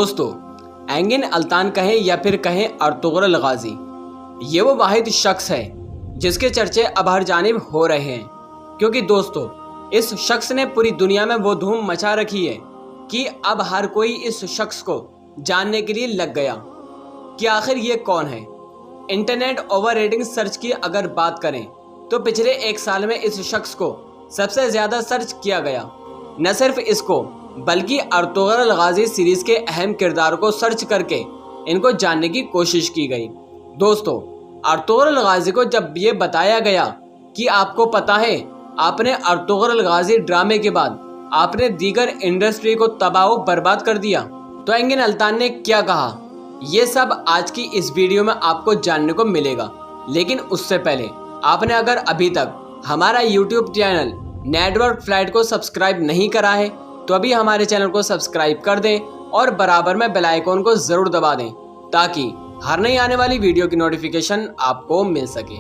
दोस्तों, एंगिन अल्तान कहें या फिर कहें अर्तुगरुल गाजी, ये वो वाहिद शख्स है जिसके चर्चे अब हर जानिब हो रहे हैं। क्योंकि दोस्तों, इस शख्स ने पूरी दुनिया में वो धूम मचा रखी है कि अब हर कोई इस शख्स को जानने के लिए लग गया कि आखिर ये कौन है। इंटरनेट ओवर रेटिंग सर्च की अगर बात करें तो पिछले एक साल में इस शख्स को सबसे ज़्यादा सर्च किया गया। न सिर्फ इसको बल्कि अर्तुगरुल गाजी सीरीज के अहम किरदार को सर्च करके इनको जानने की कोशिश की गई। दोस्तों, अर्तुगरुल गाजी को जब ये बताया गया कि आपको पता है आपने अर्तुगरुल गाजी ड्रामे के बाद आपने दीगर इंडस्ट्री को तबाह बर्बाद कर दिया, तो एंगिन अल्तान ने क्या कहा, ये सब आज की इस वीडियो में आपको जानने को मिलेगा। लेकिन उससे पहले आपने अगर अभी तक हमारा यूट्यूब चैनल नेटवर्क फ्लाइट को सब्सक्राइब नहीं करा है तो अभी हमारे चैनल को सब्सक्राइब कर दें और बराबर में बेल आइकन को ज़रूर दबा दें ताकि हर नई आने वाली वीडियो की नोटिफिकेशन आपको मिल सके।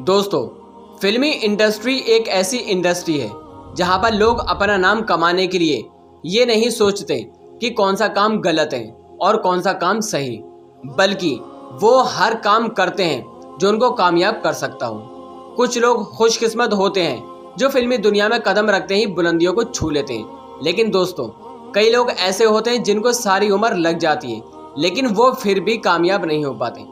दोस्तों, फिल्मी इंडस्ट्री एक ऐसी इंडस्ट्री है जहां पर लोग अपना नाम कमाने के लिए ये नहीं सोचते कि कौन सा काम गलत है और कौन सा काम सही, बल्कि वो हर काम करते हैं जो उनको कामयाब कर सकता हो। कुछ लोग खुशकिस्मत होते हैं जो फिल्मी दुनिया में कदम रखते ही बुलंदियों को छू लेते हैं। लेकिन दोस्तों, कई लोग ऐसे होते हैं जिनको सारी उम्र लग जाती है लेकिन वो फिर भी कामयाब नहीं हो पाते।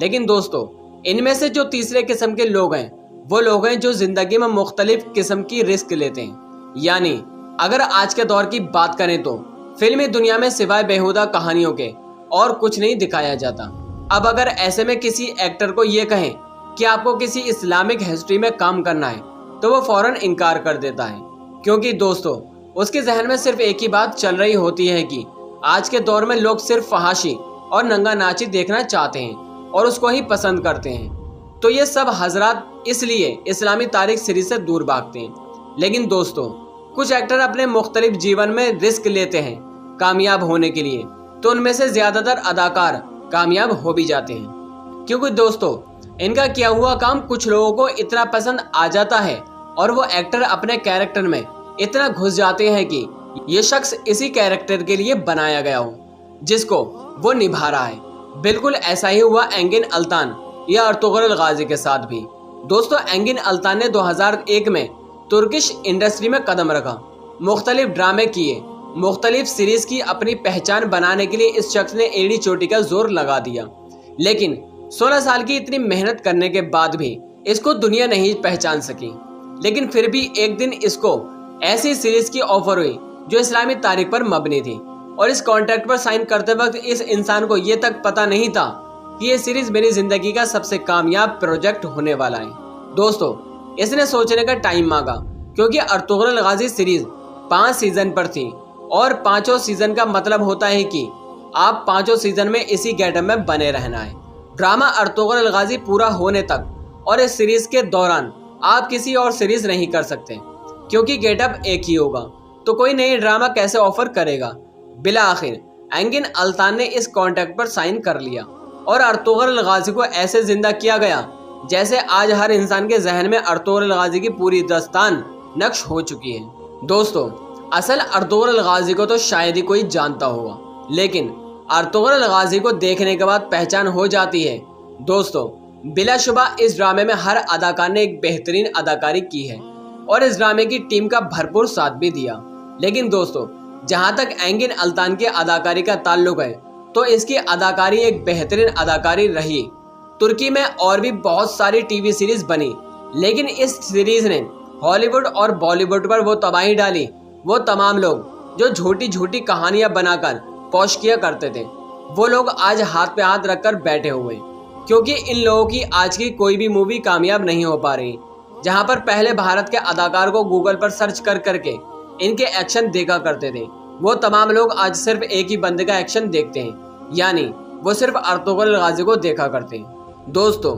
लेकिन दोस्तों, इनमें से जो तीसरे किस्म के लोग हैं वो लोग हैं जो जिंदगी में मुख्तलिफ किस्म की रिस्क लेते हैं। यानी अगर आज के दौर की बात करें तो फिल्मी दुनिया में सिवाय बेहुदा कहानियों के और कुछ नहीं दिखाया जाता। अब अगर ऐसे में किसी एक्टर को ये कहें कि आपको किसी इस्लामिक हिस्ट्री में काम करना है तो वो फौरन इनकार कर देता है, क्योंकि दोस्तों उसके जहन में सिर्फ एक ही बात चल रही होती है कि आज के दौर में लोग सिर्फ फहाशी और नंगा नाची देखना चाहते हैं और उसको ही पसंद करते हैं। तो ये सब हजरात इसलिए इस्लामी तारीख सीरीज से दूर भागते हैं। लेकिन दोस्तों, कुछ एक्टर अपने मुख्तलिफ जीवन में रिस्क लेते हैं कामयाब होने के लिए, तो उनमें से ज़्यादातर अदाकार कामयाब हो भी जाते हैं। क्योंकि दोस्तों, इनका किया हुआ काम कुछ लोगों को इतना पसंद आ जाता है और वो एक्टर अपने कैरेक्टर में इतना घुस जाते हैं कि ये शख्स इसी कैरेक्टर के लिए बनाया गया हो जिसको वो निभा रहा है। बिल्कुल ऐसा ही हुआ एंगिन अल्तान या अर्तुगरुल गाजी के साथ भी। दोस्तों, एंगिन अल्तान ने 2001 में तुर्किश इंडस्ट्री में कदम रखा, मुख्तलिफ ड्रामे किए, मुख्तलिफ सीरीज की अपनी पहचान बनाने के लिए इस शख्स ने एड़ी चोटी का जोर लगा दिया। लेकिन 16 साल की इतनी मेहनत करने के बाद भी इसको दुनिया नहीं पहचान सकी। लेकिन फिर भी एक दिन इसको ऐसी सीरीज की ऑफर हुई जो इस्लामी तारीख पर मबनी थी, और इस कॉन्ट्रैक्ट पर साइन करते वक्त इस इंसान को ये तक पता नहीं था कि ये सीरीज मेरी जिंदगी का सबसे कामयाब प्रोजेक्ट होने वाला है। दोस्तों, इसने सोचने का टाइम मांगा, क्योंकि अर्तुगरुल गाजी सीरीज 5 सीजन पर थी और 5 सीजन का मतलब होता है कि आप 5 सीजन में इसी गेटअप में बने रहना है। ड्रामा अर्तुगरुल गाजी पूरा होने तक और इस सीरीज के दौरान आप किसी और सीरीज नहीं कर सकते, क्योंकि गेटअप एक ही होगा, तो कोई नई ड्रामा कैसे ऑफर करेगा। बिला आखिर एंगिन अल्तान ने इस कॉन्ट्रैक्ट पर साइन कर लिया और अर्तुगरुल गाजी को ऐसे जिंदा किया गया जैसे आज हर इंसान के जहन में अर्तुगरुल गाजी की पूरी दास्तान नक्श हो चुकी है। दोस्तों, असल अर्तुगरुल गाजी को तो शायद ही कोई जानता होगा, लेकिन अर्तुगरुल गाजी को देखने के बाद पहचान हो जाती है। दोस्तों, बिलाशुबा इस ड्रामे में हर अदाकार ने एक बेहतरीन अदाकारी की है और इस ड्रामे की टीम का भरपूर साथ भी दिया। लेकिन दोस्तों, जहां तक एंगिन अल्तान की अदाकारी का ताल्लुक है तो इसकी अदाकारी एक बेहतरीन अदाकारी रही। तुर्की में और भी बहुत सारी टीवी सीरीज बनी, लेकिन इस सीरीज ने हॉलीवुड और बॉलीवुड पर वो तबाही डाली। वो तमाम लोग जो झूठी झूठी कहानियां बनाकर पोश किया करते थे, वो लोग आज हाथ पे हाथ रखकर बैठे हुए, क्योंकि इन लोगों की आज की कोई भी मूवी कामयाब नहीं हो पा रही। जहां पर पहले भारत के अदाकार को गूगल पर सर्च कर करके इनके एक्शन देखा करते थे, वो तमाम लोग आज सिर्फ एक ही बंदे का एक्शन देखते हैं, यानी वो सिर्फ अर्तुगरुल गाजी को देखा करते हैं। दोस्तों,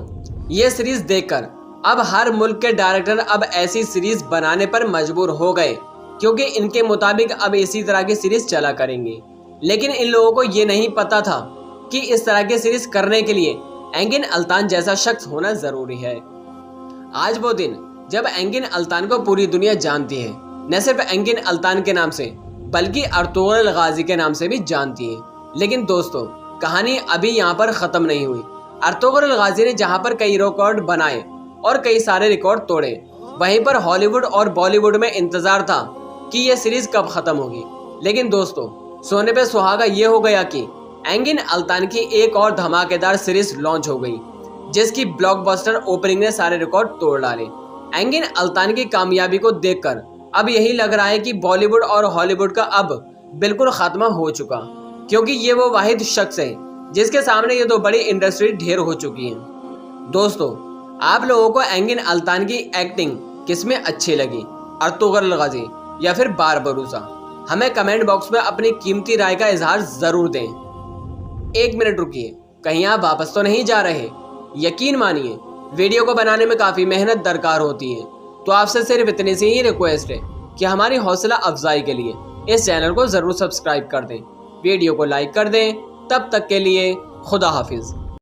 ये सीरीज देखकर अब हर मुल्क के डायरेक्टर अब ऐसी सीरीज बनाने पर मजबूर हो गए, क्योंकि इनके मुताबिक अब इसी तरह की सीरीज चला करेंगे। लेकिन इन लोगों को ये नहीं पता था कि इस तरह की सीरीज करने के लिए एंगिन अल्तान जैसा शख्स होना जरूरी है। आज वो दिन जब एंगिन अल्तान को पूरी दुनिया जानती है। न सिर्फ एंगिन अल्तान के नाम से बल्कि अर्तुगरुल गाजी के नाम से भी जानती हैं। लेकिन दोस्तों, कहानी अभी यहाँ पर ख़त्म नहीं हुई। अर्तुगरुल गाजी ने जहाँ पर कई रिकॉर्ड बनाए और कई सारे रिकॉर्ड तोड़े, वहीं पर हॉलीवुड और बॉलीवुड में इंतज़ार था कि यह सीरीज़ कब ख़त्म होगी। लेकिन दोस्तों, सोने पे सुहागा ये हो गया कि एंगिन अल्तान की एक और धमाकेदार सीरीज़ लॉन्च हो गई, जिसकी ब्लॉकबस्टर ओपनिंग ने सारे रिकॉर्ड तोड़ डाले। एंगिन अल्तान की कामयाबी को देखकर अब यही लग रहा है कि बॉलीवुड और हॉलीवुड का अब बिल्कुल खात्मा हो चुका, क्योंकि ये वो वाहिद शख्स है जिसके सामने ये दो बड़ी इंडस्ट्री ढेर हो चुकी है। दोस्तों, आप लोगों को एंगिन अल्तान की एक्टिंग किसमें अच्छी लगी, अर्तुगरुल गाजी या फिर बारबरूसा? हमें कमेंट बॉक्स में अपनी कीमती राय का इजहार ज़रूर दें। एक मिनट रुकिए, कहीं आप वापस तो नहीं जा रहे? यकीन मानिए, वीडियो को बनाने में काफ़ी मेहनत दरकार होती है, तो आपसे सिर्फ इतनी सी ही रिक्वेस्ट है कि हमारी हौसला अफजाई के लिए इस चैनल को ज़रूर सब्सक्राइब कर दें, वीडियो को लाइक कर दें। तब तक के लिए खुदा हाफिज़।